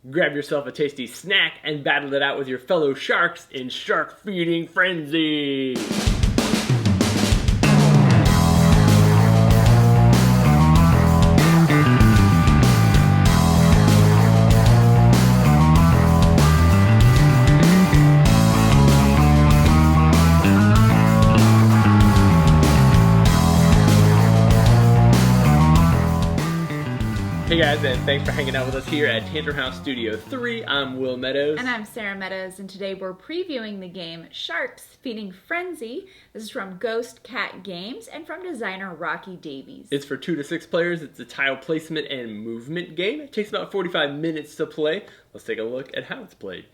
Grab yourself a tasty snack and battle it out with your fellow sharks in Shark Feeding Frenzy! Hey guys, and thanks for hanging out with us here at Tantrum House Studio 3. I'm Will Meadows. And I'm Sara Meadows, and today we're previewing the game Sharks Feeding Frenzy. This is from Ghost Cat Games and from designer Rocky Davies. It's for 2 to 6 players. It's a tile placement and movement game. It takes about 45 minutes to play. Let's take a look at how it's played.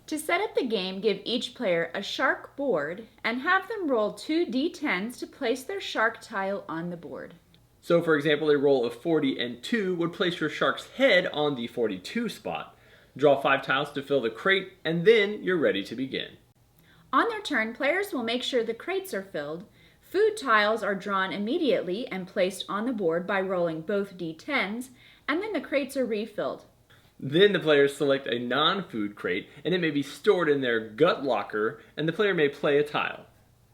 To set up the game, give each player a shark board and have them roll 2 d10s to place their shark tile on the board. So for example, a roll of 40 and 2 would place your shark's head on the 42 spot. Draw 5 tiles to fill the crate, and then you're ready to begin. On their turn, players will make sure the crates are filled. Food tiles are drawn immediately and placed on the board by rolling both d10s, and then the crates are refilled. Then the players select a non-food crate, and it may be stored in their gut locker, and the player may play a tile.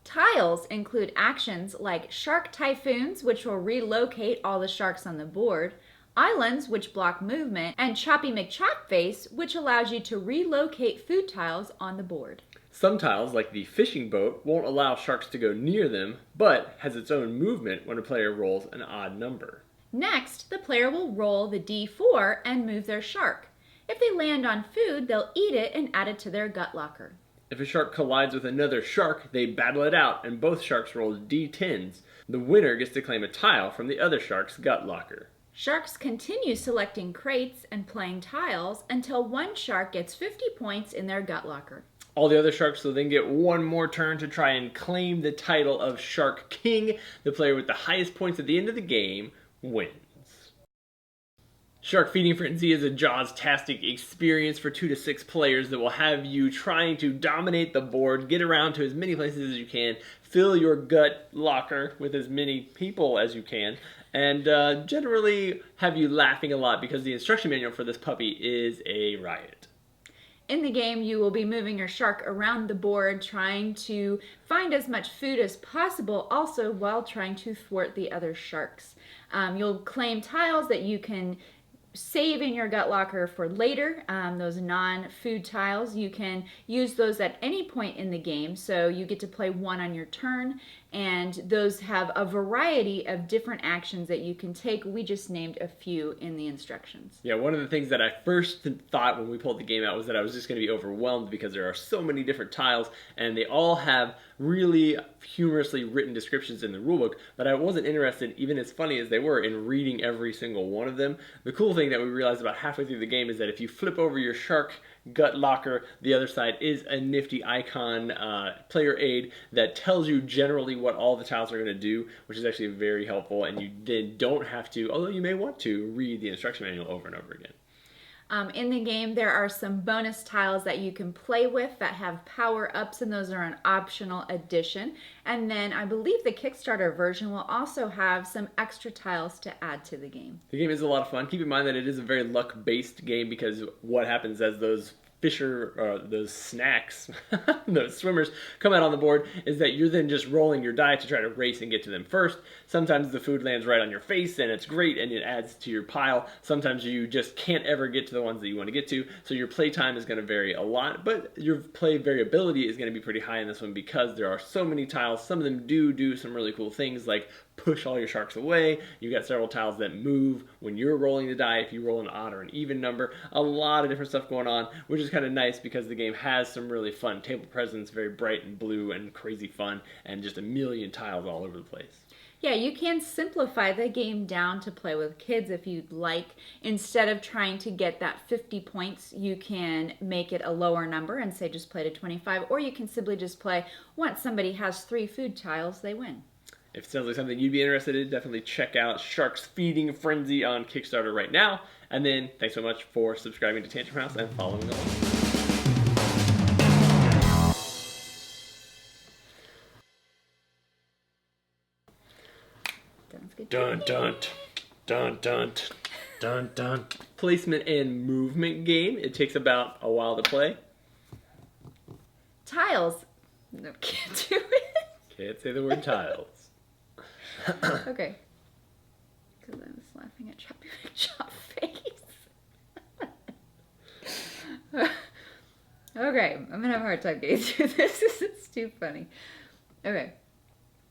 Tiles include actions like Shark Typhoons, which will relocate all the sharks on the board, Islands, which block movement, and Choppy McChopface, which allows you to relocate food tiles on the board. Some tiles, like the fishing boat, won't allow sharks to go near them, but has its own movement when a player rolls an odd number. Next, the player will roll the d4 and move their shark. If they land on food, they'll eat it and add it to their gut locker. If a shark collides with another shark, they battle it out, and both sharks roll d10s. The winner gets to claim a tile from the other shark's gut locker. Sharks continue selecting crates and playing tiles until one shark gets 50 points in their gut locker. All the other sharks will then get one more turn to try and claim the title of Shark King. The player with the highest points at the end of the game wins. Shark Feeding Frenzy is a Jaws-tastic experience for 2 to 6 players that will have you trying to dominate the board, get around to as many places as you can, fill your gut locker with as many people as you can, and generally have you laughing a lot because the instruction manual for this puppy is a riot. In the game, you will be moving your shark around the board, trying to find as much food as possible, also while trying to thwart the other sharks. You'll claim tiles that you can save in your gut locker for later. Those non-food tiles, you can use those at any point in the game, so you get to play one on your turn, and those have a variety of different actions that you can take. We just named a few in the instructions. Yeah, one of the things that I first thought when we pulled the game out was that I was just going to be overwhelmed because there are so many different tiles and they all have really humorously written descriptions in the rulebook, but I wasn't interested, even as funny as they were, in reading every single one of them. The cool thing that we realized about halfway through the game is that if you flip over your shark gut locker, the other side is a nifty icon player aid that tells you generally what all the tiles are going to do, which is actually very helpful, and you then don't have to, although you may want to, read the instruction manual over and over again. In the game, there are some bonus tiles that you can play with that have power-ups, and those are an optional addition. And then I believe the Kickstarter version will also have some extra tiles to add to the game. The game is a lot of fun. Keep in mind that it is a very luck-based game because what happens as those those snacks, those swimmers come out on the board is that you're then just rolling your die to try to race and get to them first. Sometimes the food lands right on your face and it's great and it adds to your pile. Sometimes you just can't ever get to the ones that you want to get to, so your play time is going to vary a lot, but your play variability is going to be pretty high in this one because there are so many tiles. Some of them do some really cool things like push all your sharks away. You've got several tiles that move when you're rolling the die if you roll an odd or an even number. A lot of different stuff going on, which is kind of nice because the game has some really fun table presence, very bright and blue and crazy fun, and just a million tiles all over the place. Yeah, you can simplify the game down to play with kids if you'd like. Instead of trying to get that 50 points, you can make it a lower number and say just play to 25, or you can simply just play once somebody has 3 food tiles, they win. If it sounds like something you'd be interested in, definitely check out Sharks Feeding Frenzy on Kickstarter right now. And then, thanks so much for subscribing to Tantrum House and following along. Sounds good. Dun dun dun dun. Dun dun. Placement and movement game. It takes about a while to play. Tiles. No, can't do it. Can't say the word tiles. Okay. Because I was laughing at Choppy McChop face. Okay, I'm gonna have a hard time getting through this. It's too funny. Okay.